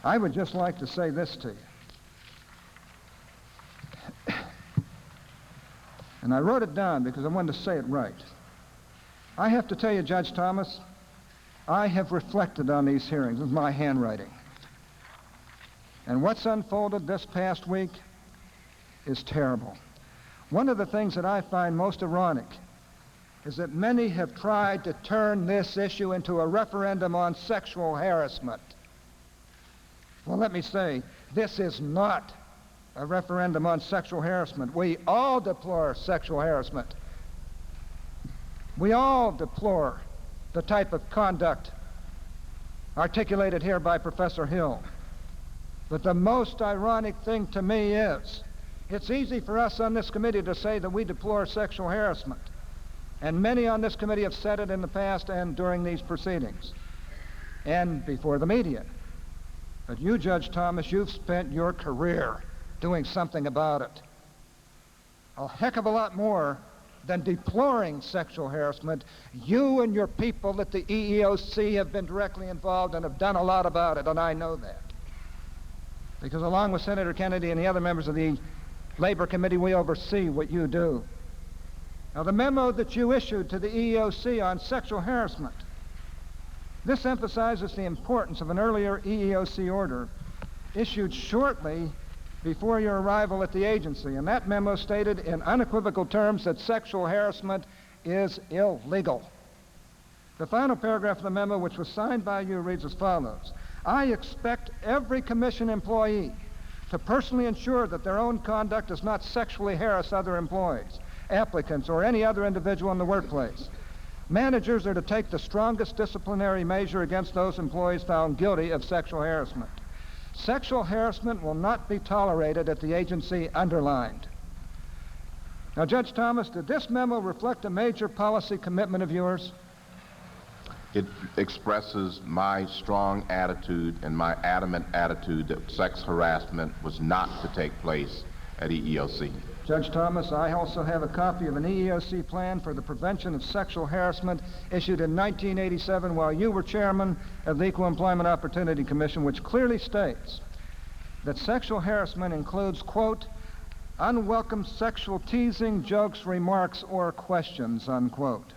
I would just like to say this to you. And I wrote it down because I wanted to say it right. I have to tell you, Judge Thomas, I have reflected on these hearings with my handwriting. And what's unfolded this past week is terrible. One of the things that I find most ironic is that many have tried to turn this issue into a referendum on sexual harassment. Well, let me say, this is not a referendum on sexual harassment. We all deplore sexual harassment. We all deplore the type of conduct articulated here by Professor Hill. But the most ironic thing to me is, it's easy for us on this committee to say that we deplore sexual harassment. And many on this committee have said it in the past and during these proceedings and before the media. But you, Judge Thomas, you've spent your career doing something about it. A heck of a lot more than deploring sexual harassment. You and your people at the EEOC have been directly involved and have done a lot about it, and I know that. Because along with Senator Kennedy and the other members of the Labor Committee, we oversee what you do. Now, the memo that you issued to the EEOC on sexual harassment, this emphasizes the importance of an earlier EEOC order issued shortly before your arrival at the agency, and that memo stated in unequivocal terms that sexual harassment is illegal. The final paragraph of the memo, which was signed by you, reads as follows: I expect every commission employee to personally ensure that their own conduct does not sexually harass other employees, applicants, or any other individual in the workplace. Managers are to take the strongest disciplinary measure against those employees found guilty of sexual harassment. Sexual harassment will not be tolerated at the agency, underlined. Now, Judge Thomas, did this memo reflect a major policy commitment of yours? It expresses my strong attitude and my adamant attitude that sex harassment was not to take place at EEOC. Judge Thomas, I also have a copy of an EEOC plan for the prevention of sexual harassment issued in 1987 while you were chairman of the Equal Employment Opportunity Commission, which clearly states that sexual harassment includes, quote, unwelcome sexual teasing, jokes, remarks, or questions, unquote.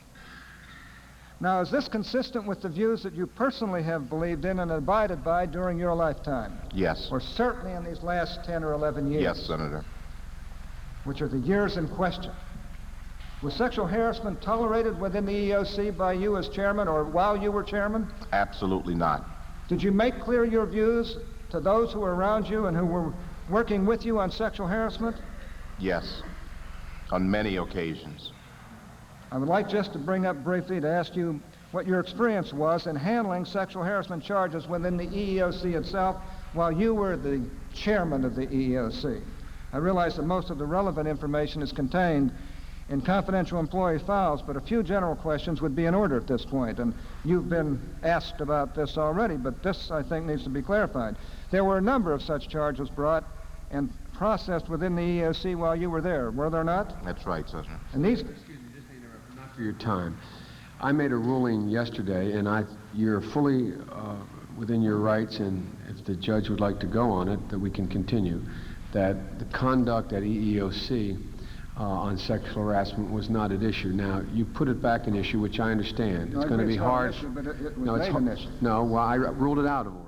Now, is this consistent with the views that you personally have believed in and abided by during your lifetime? Yes. Or certainly in these last 10 or 11 years? Yes, Senator. Which are the years in question. Was sexual harassment tolerated within the EEOC by you as chairman or while you were chairman? Absolutely not. Did you make clear your views to those who were around you and who were working with you on sexual harassment? Yes, on many occasions. I would like just to bring up briefly to ask you what your experience was in handling sexual harassment charges within the EEOC itself while you were the chairman of the EEOC. I realize that most of the relevant information is contained in confidential employee files, but a few general questions would be in order at this point, and you've been asked about this already, but this, I think, needs to be clarified. There were a number of such charges brought and processed within the EEOC while you were there, were there not? That's right, Senator. And these... Excuse me, just to interrupt, not for your time. I made a ruling yesterday, and you're fully within your rights, and if the judge would like to go on it, that we can continue, that the conduct at EEOC on sexual harassment was not at issue. Now, you put it back an issue, which I understand. It's going to be hard. Issue, but it was made an issue. No, well, I ruled it out of order.